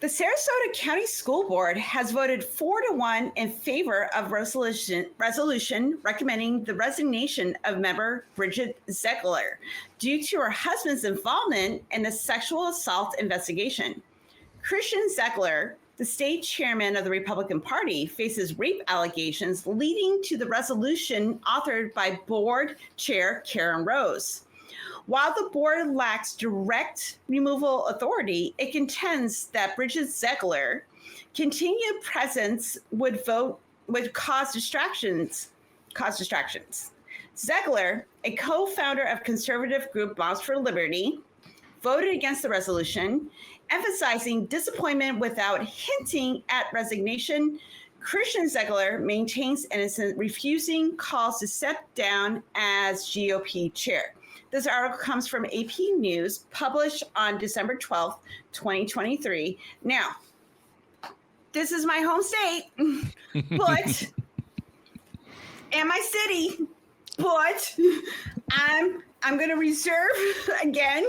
The Sarasota County School Board has voted 4-1 in favor of resolution recommending the resignation of member Bridget Ziegler due to her husband's involvement in the sexual assault investigation. Christian Ziegler, the state chairman of the Republican Party, faces rape allegations leading to the resolution authored by board chair Karen Rose. While the board lacks direct removal authority, it contends that Bridget Ziegler continued presence would cause distractions. Ziegler, a co-founder of conservative group Moms for Liberty, voted against the resolution, emphasizing disappointment without hinting at resignation. Christian Ziegler maintains innocence, refusing calls to step down as GOP chair. This article comes from AP News, published on December 12th, 2023. Now, this is my home state, but and my city, but I'm going to reserve again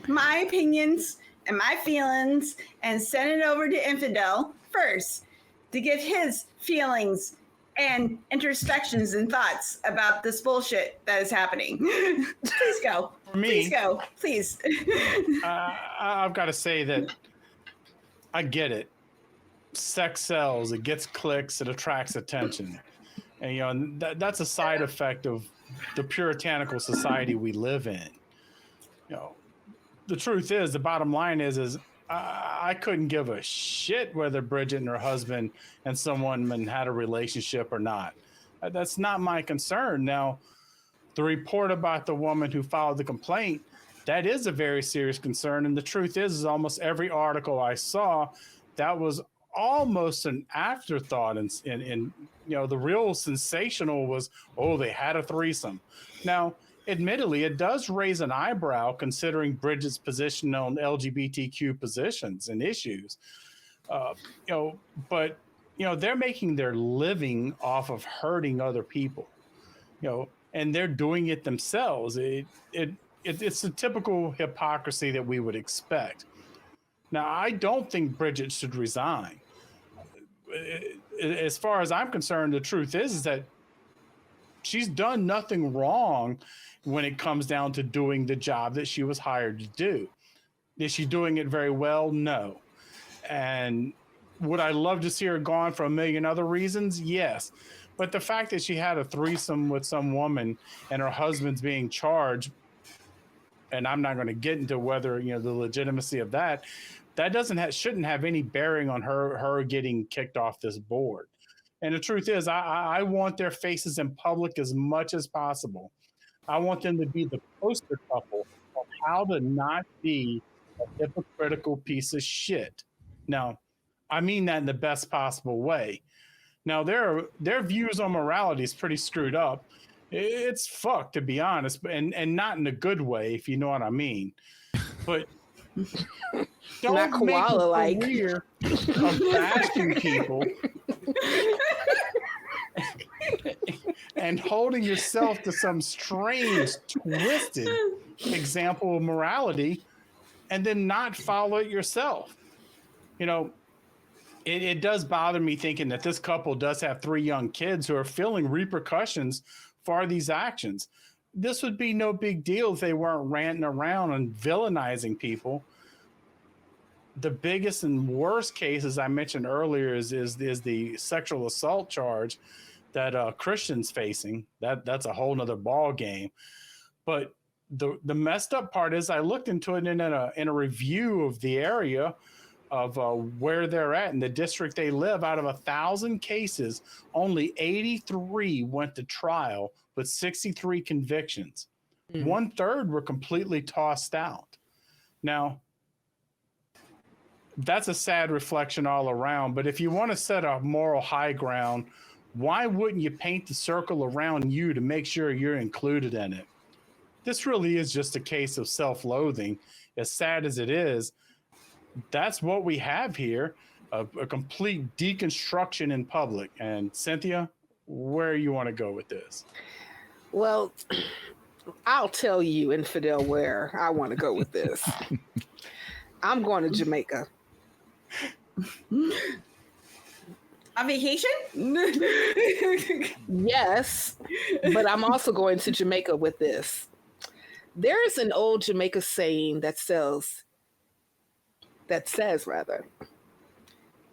my opinions and my feelings and send it over to Infidel first to give his feelings and introspections and thoughts about this bullshit that is happening. Please go. For me, please go. Please. I've got to say that I get it. Sex sells. It gets clicks. It attracts attention. And that's a side effect of the puritanical society we live in. The truth is, the bottom line is I couldn't give a shit whether Bridget and her husband and some woman had a relationship or not. That's not my concern. Now, the report about the woman who filed the complaint, that is a very serious concern. And the truth is almost every article I saw, that was almost an afterthought. And the real sensational was, they had a threesome. Now, admittedly, it does raise an eyebrow considering Bridget's position on LGBTQ positions and issues. But they're making their living off of hurting other people, and they're doing it themselves. It's a typical hypocrisy that we would expect. Now, I don't think Bridget should resign. As far as I'm concerned, the truth is that she's done nothing wrong when it comes down to doing the job that she was hired to do. Is she doing it very well? No. And would I love to see her gone for a million other reasons? Yes. But the fact that she had a threesome with some woman and her husband's being charged, and I'm not going to get into whether, the legitimacy of that shouldn't have any bearing on her getting kicked off this board. And the truth is, I want their faces in public as much as possible. I want them to be the poster couple of how to not be a hypocritical piece of shit. Now, I mean that in the best possible way. Now, their views on morality is pretty screwed up. It's fucked, to be honest, and not in a good way, if you know what I mean. But don't not koala-like. Make a career of bashing people and holding yourself to some strange, twisted example of morality and then not follow it yourself. It does bother me thinking that this couple does have 3 young kids who are feeling repercussions for these actions. This would be no big deal if they weren't ranting around and villainizing people. The biggest and worst case, as I mentioned earlier, is the sexual assault charge that Christian's facing. That's a whole nother ball game. But the messed up part is I looked into it in a review of the area of where they're at in the district they live. Out of 1,000 cases, only 83 went to trial with 63 convictions. 1/3 were completely tossed out. Now, that's a sad reflection all around. But if you want to set a moral high ground, why wouldn't you paint the circle around you to make sure you're included in it? This really is just a case of self-loathing. As sad as it is, that's what we have here, a complete deconstruction in public. And Cynthia, where you want to go with this? Well, I'll tell you, Infidel, where I want to go with this. I'm going to Jamaica. On vacation? Yes, but I'm also going to Jamaica with this. There is an old Jamaica saying that says,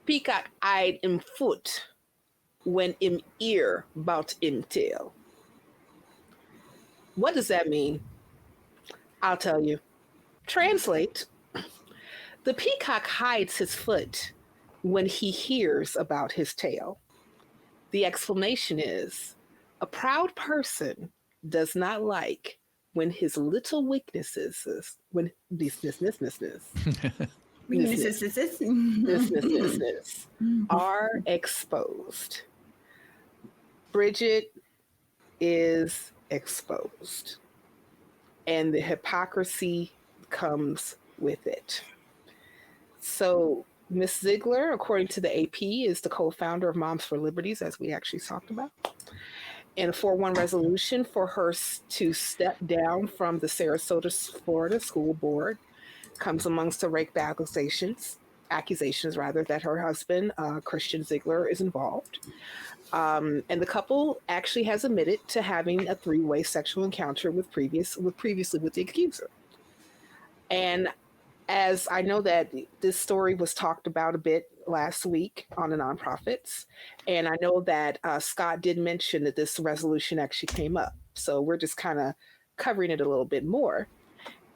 peacock eyed him foot when him ear bout him tail. What does that mean? I'll tell you. Translate, the peacock hides his foot when he hears about his tail. The explanation is, a proud person does not like when his little weaknesses, when are exposed. Bridget is exposed, and the hypocrisy comes with it. So Miss Ziegler, according to the AP, is the co-founder of Moms for Liberties, as we actually talked about. And a 4-1 resolution for her to step down from the Sarasota, Florida School Board comes amongst the rape accusations that her husband, Christian Ziegler, is involved. And the couple actually has admitted to having a 3-way sexual encounter previously with the accuser. And as I know that this story was talked about a bit last week on the nonprofits, and I know that Scott did mention that this resolution actually came up. So we're just kind of covering it a little bit more.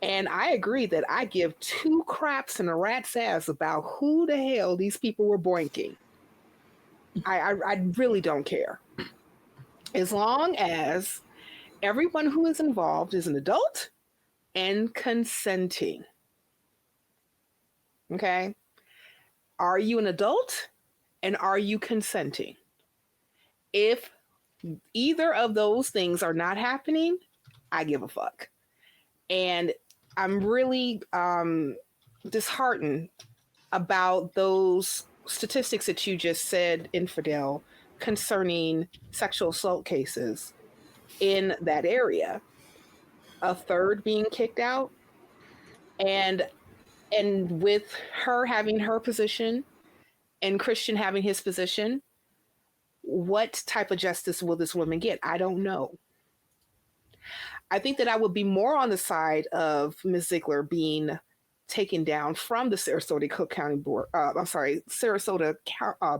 And I agree that I give 2 craps and a rat's ass about who the hell these people were boinking. I really don't care. As long as everyone who is involved is an adult and consenting. Okay? Are you an adult and are you consenting? If either of those things are not happening, I give a fuck. And I'm really disheartened about those statistics that you just said, Infidel, concerning sexual assault cases in that area. A third being kicked out, and with her having her position and Christian having his position, what type of justice will this woman get? I don't know. I think that I would be more on the side of Ms. Ziegler being taken down from the Sarasota County Board. Sarasota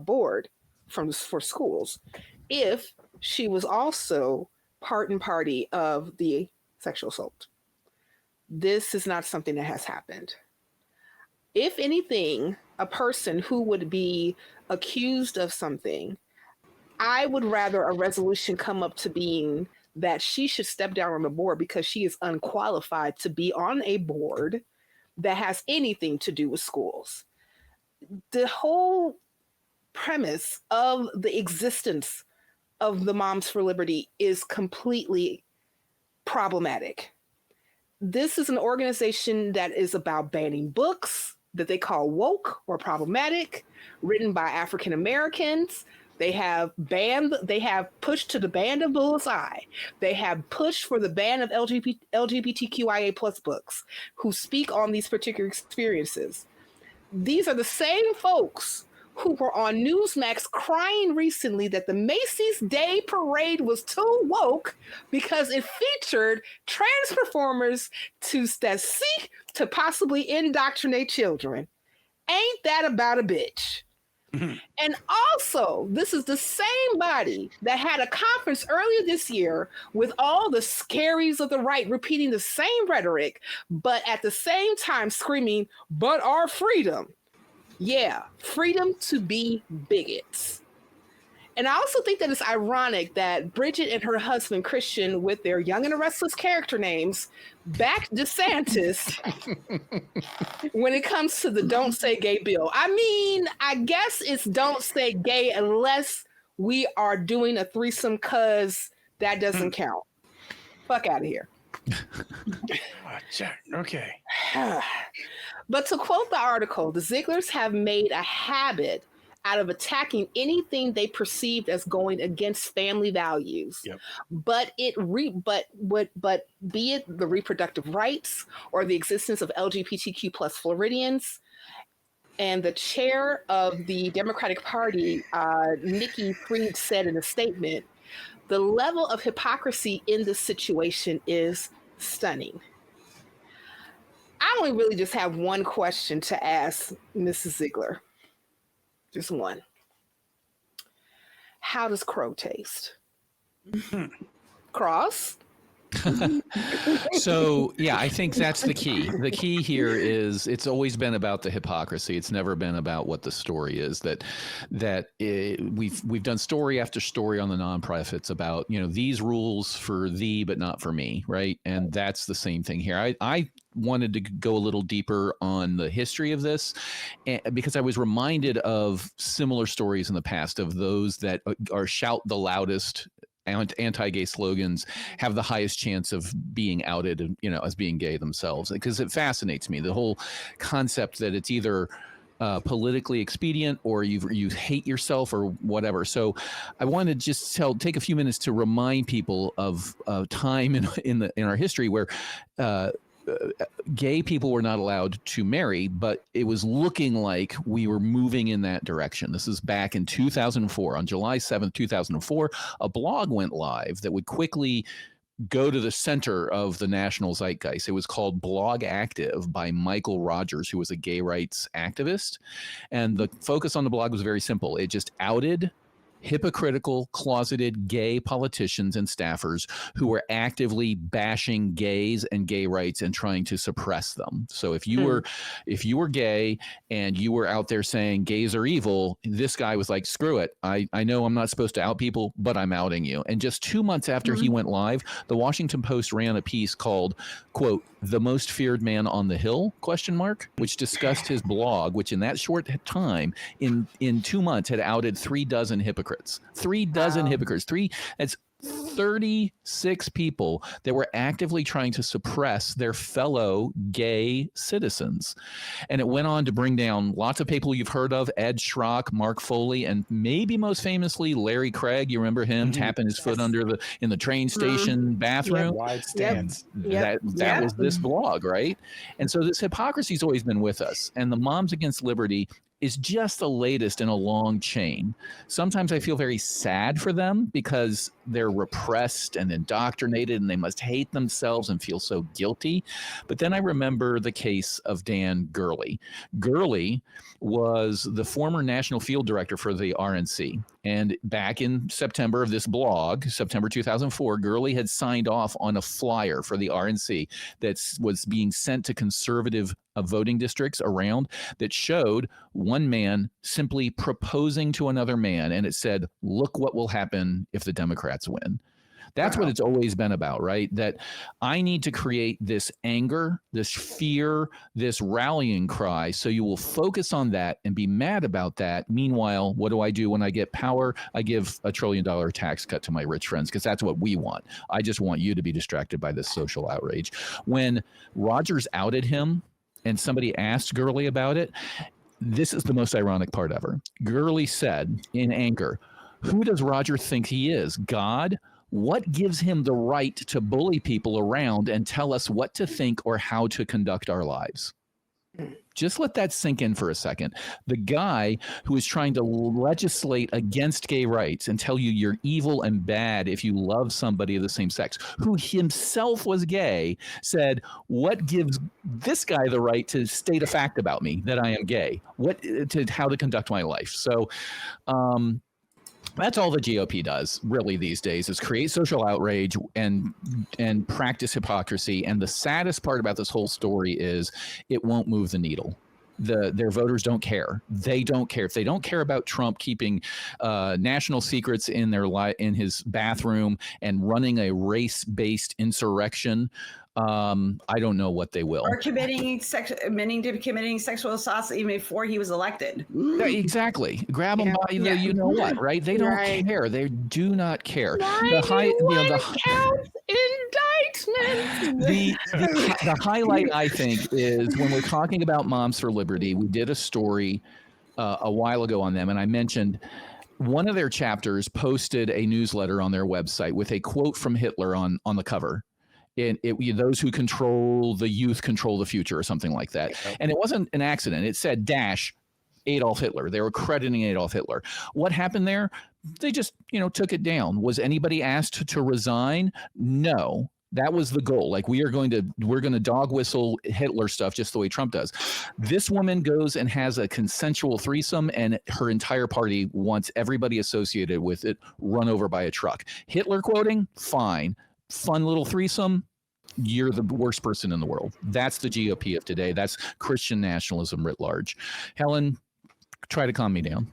Board for schools, if she was also part and party of the sexual assault. This is not something that has happened. If anything, a person who would be accused of something, I would rather a resolution come up to being that she should step down on the board because she is unqualified to be on a board that has anything to do with schools. The whole premise of the existence of the Moms for Liberty is completely problematic. This is an organization that is about banning books that they call woke or problematic, written by African Americans. They have pushed to the ban of Bullseye. They have pushed for the ban of LGBTQIA plus books who speak on these particular experiences. These are the same folks who were on Newsmax crying recently that the Macy's Day Parade was too woke because it featured trans performers that seek to possibly indoctrinate children. Ain't that about a bitch? Mm-hmm. And also, this is the same body that had a conference earlier this year with all the scaries of the right repeating the same rhetoric, but at the same time screaming, but our freedom. Yeah, freedom to be bigots. And I also think that it's ironic that Bridget and her husband, Christian, with their Young and the Restless character names, backed DeSantis when it comes to the Don't Say Gay bill. I mean, I guess it's don't say gay unless we are doing a threesome, because that doesn't count. Fuck out of here. Okay. But to quote the article, the Zieglers have made a habit out of attacking anything they perceived as going against family values. Yep. But be it the reproductive rights or the existence of LGBTQ plus Floridians, And the chair of the Democratic Party, Nikki Fried, said in a statement, the level of hypocrisy in this situation is stunning. I only really just have one question to ask Mrs. Ziegler. Just one. How does crow taste? Cross? So, yeah, I think that's the key. The key here is it's always been about the hypocrisy. It's never been about what the story is. We've done story after story on the nonprofits about, these rules for thee, but not for me, right? And that's the same thing here. I wanted to go a little deeper on the history of this because I was reminded of similar stories in the past of those that are shout the loudest anti-gay slogans have the highest chance of being outed, as being gay themselves, because it fascinates me, the whole concept that it's either politically expedient or you hate yourself or whatever. So I want to just take a few minutes to remind people of time in our history where gay people were not allowed to marry, but it was looking like we were moving in that direction. This is back in 2004. On July 7th, 2004, a blog went live that would quickly go to the center of the national zeitgeist. It was called Blog Active by Michael Rogers, who was a gay rights activist. And the focus on the blog was very simple. It just outed hypocritical, closeted gay politicians and staffers who were actively bashing gays and gay rights and trying to suppress them. So if you were gay and you were out there saying gays are evil, this guy was like, screw it. I know I'm not supposed to out people, but I'm outing you. And just 2 months after he went live, the Washington Post ran a piece called, quote, "The Most Feared Man on the Hill?" ? Which discussed his blog, which in that short time, in 2 months, had outed 36 hypocrites. 36 hypocrites. That's 36 people that were actively trying to suppress their fellow gay citizens. And it went on to bring down lots of people you've heard of, Ed Schrock, Mark Foley, and maybe most famously Larry Craig. You remember him tapping his foot in the train station bathroom? Wide stands. That was this blog, right? And so this hypocrisy's always been with us. And the Moms Against Liberty is just the latest in a long chain. Sometimes I feel very sad for them because they're repressed and indoctrinated and they must hate themselves and feel so guilty. But then I remember the case of Dan Gurley. Gurley was the former national field director for the RNC. And back in September of this blog, September 2004, Gurley had signed off on a flyer for the RNC that was being sent to conservative voting districts around that showed one man simply proposing to another man. And it said, look what will happen if the Democrats win. That's what it's always been about, right? That I need to create this anger, this fear, this rallying cry. So you will focus on that and be mad about that. Meanwhile, what do I do when I get power? I give $1 trillion tax cut to my rich friends because that's what we want. I just want you to be distracted by this social outrage. When Rogers outed him and somebody asked Gurley about it, this is the most ironic part ever. Gurley said in anger, "Who does Roger think he is? God? What gives him the right to bully people around and tell us what to think or how to conduct our lives?" Just let that sink in for a second. The guy who is trying to legislate against gay rights and tell you you're evil and bad if you love somebody of the same sex, who himself was gay, said, what gives this guy the right to state a fact about me that I am gay? How to conduct my life? So, that's all the GOP does really these days is create social outrage and practice hypocrisy. And the saddest part about this whole story is it won't move the needle. Their voters don't care. They don't care. If they don't care about Trump keeping national secrets in his bathroom and running a race-based insurrection, I don't know what they will. Or committing sexual assaults even before he was elected. Yeah, exactly. Grab them by the you know what, right? They don't care. They do not care. The highlight, I think, is when we're talking about Moms for Liberty. We did a story a while ago on them, and I mentioned one of their chapters posted a newsletter on their website with a quote from Hitler on the cover. Those who control the youth control the future or something like that. And it wasn't an accident. It said, Adolf Hitler. They were crediting Adolf Hitler. What happened there? They just, took it down. Was anybody asked to resign? No. That was the goal. Like, we're going to dog whistle Hitler stuff just the way Trump does. This woman goes and has a consensual threesome, and her entire party wants everybody associated with it run over by a truck. Hitler quoting, fine. Fun little threesome, you're the worst person in the world. That's the GOP of today. That's Christian nationalism writ large. Helen, try to calm me down.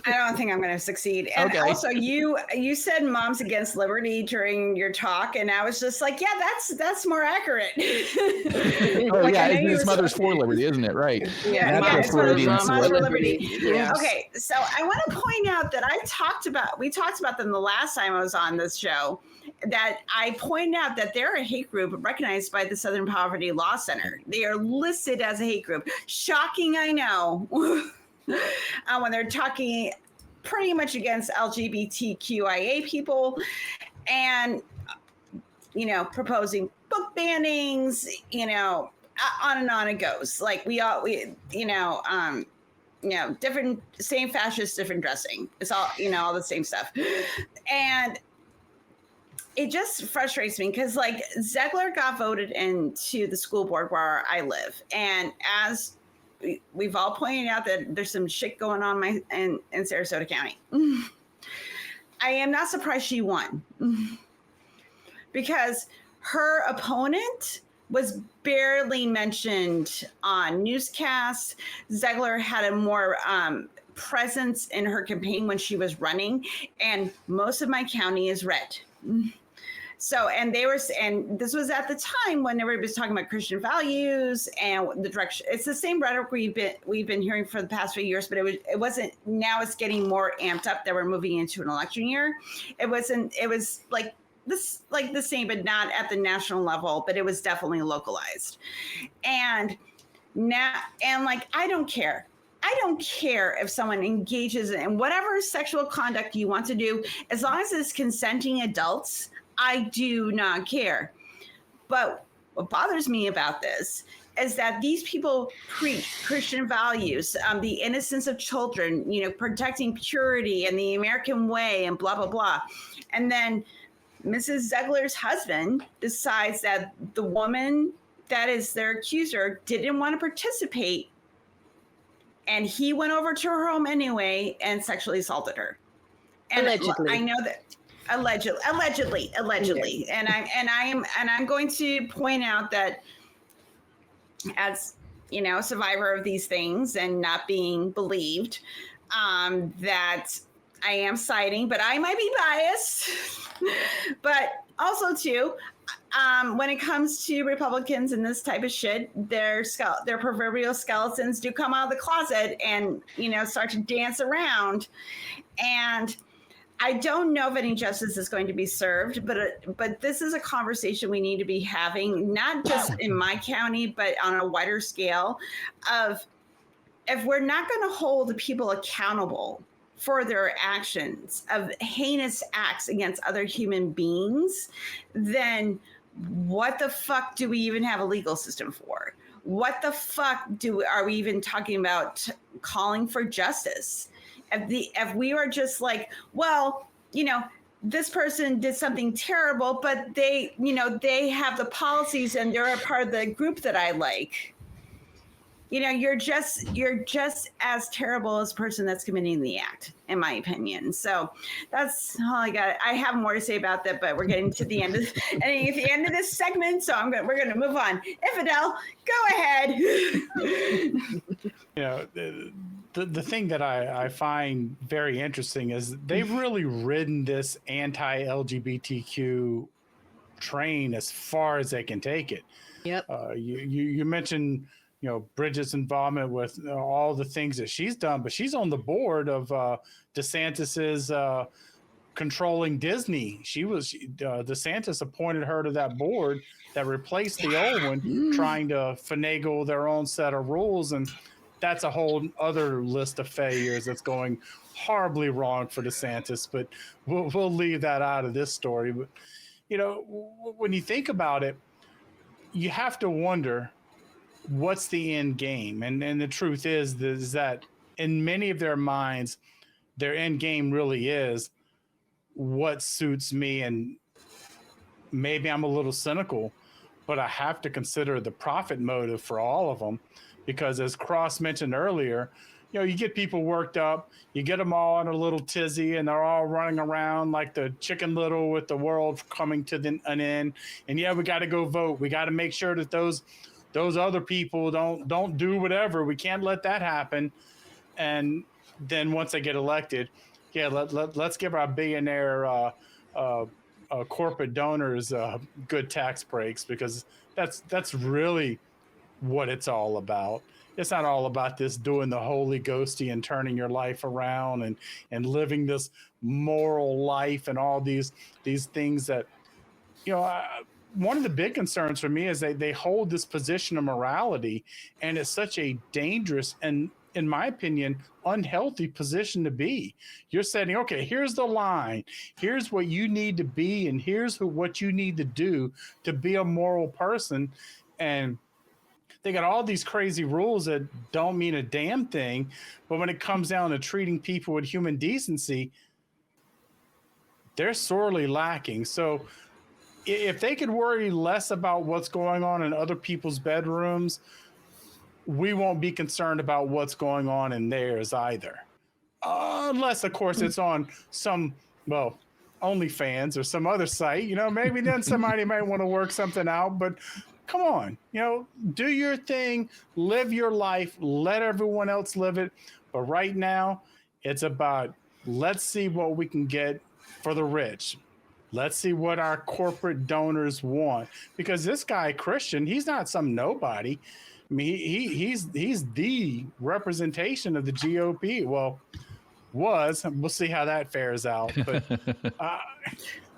I don't think I'm going to succeed. And Okay. also, you said moms against liberty during your talk, and I was just like, yeah, that's more accurate. Oh, yeah, his mother's for liberty, isn't it? Right. Yeah, That's moms for liberty. Yeah. Okay, so I want to point out that we talked about them the last time I was on this show, that I pointed out that they're a hate group recognized by the Southern Poverty Law Center. They are listed as a hate group. Shocking, I know. When they're talking pretty much against LGBTQIA people and, proposing book bannings, on and on it goes. Like different, same fascist, different dressing. It's all, all the same stuff. And it just frustrates me because, like, Ziegler got voted into the school board where I live. And as we've all pointed out, that there's some shit going on in Sarasota County. I am not surprised she won because her opponent was barely mentioned on newscasts. Ziegler had a more presence in her campaign when she was running, and most of my county is red. So, and this was at the time when everybody was talking about Christian values and the direction. It's the same rhetoric we've been hearing for the past few years, but it wasn't. Now it's getting more amped up that we're moving into an election year. It was like the same, but not at the national level, but it was definitely localized. And now, I don't care. I don't care if someone engages in whatever sexual conduct you want to do, as long as it's consenting adults. I do not care. But what bothers me about this is that these people preach Christian values, the innocence of children, protecting purity and the American way and blah, blah, blah. And then Mrs. Ziegler's husband decides that the woman that is their accuser didn't want to participate. And he went over to her home anyway and sexually assaulted her. And Allegedly. I know that. Allegedly. Yeah. And I'm going to point out that, as a survivor of these things and not being believed, that I am citing, but I might be biased. But also too, when it comes to Republicans and this type of shit, their proverbial skeletons do come out of the closet and start to dance around. And I don't know if any justice is going to be served, but this is a conversation we need to be having, not just in my county, but on a wider scale, of if we're not going to hold people accountable for their actions of heinous acts against other human beings, then what the fuck do we even have a legal system for? What the fuck are we even talking about calling for justice? If we are just like, well, this person did something terrible, but they have the policies and they're a part of the group that I like. You're just as terrible as the person that's committing the act, in my opinion. So that's all I got. I have more to say about that, but we're getting to the end of this segment, so we're going to move on. Infidel, go ahead. The thing that I find very interesting is they've really ridden this anti-LGBTQ train as far as they can take it. Yep. You mentioned, Bridget's involvement with all the things that she's done, but she's on the board of DeSantis's controlling Disney. DeSantis appointed her to that board that replaced the old one, trying to finagle their own set of rules. And that's a whole other list of failures that's going horribly wrong for DeSantis, but we'll leave that out of this story. But, when you think about it, you have to wonder, what's the end game? And the truth is that in many of their minds, their end game really is what suits me. And maybe I'm a little cynical, but I have to consider the profit motive for all of them, because as Cross mentioned earlier, you get people worked up, you get them all in a little tizzy, and they're all running around like the Chicken Little with the world coming to an end. And we got to go vote. We got to make sure that those other people don't do whatever. We can't let that happen. And then once they get elected, let's give our billionaire corporate donors good tax breaks, because that's really what it's all about. It's not all about this doing the holy ghosty and turning your life around and living this moral life and all these things that, one of the big concerns for me is they hold this position of morality, and it's such a dangerous and, in my opinion, unhealthy position to be. You're saying, okay, here's the line. Here's what you need to be, and here's what you need to do to be a moral person. And they got all these crazy rules that don't mean a damn thing. But when it comes down to treating people with human decency, they're sorely lacking. So if they could worry less about what's going on in other people's bedrooms, we won't be concerned about what's going on in theirs either. Unless, of course, it's on some, OnlyFans or some other site, maybe then somebody might want to work something out. But come on, do your thing, live your life, let everyone else live it. But right now, it's about, let's see what we can get for the rich. Let's see what our corporate donors want. Because this guy, Christian, he's not some nobody. I mean, he's the representation of the GOP. Well, we'll see how that fares out. But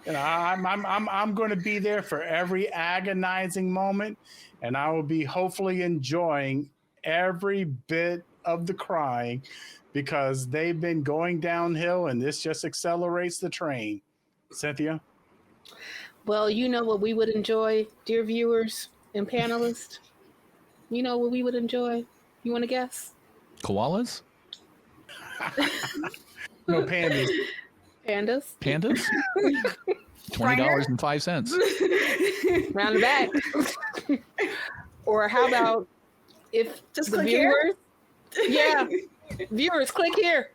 I'm going to be there for every agonizing moment, and I will be hopefully enjoying every bit of the crying, because they've been going downhill, and this just accelerates the train. Cynthia? Well, you know what we would enjoy, dear viewers and panelists? You know what we would enjoy? You want to guess? Koalas? No, pandas. Pandas? Pandas? $20.05. Round the back. Or how about if just the click viewers? here? Yeah. Viewers, click here.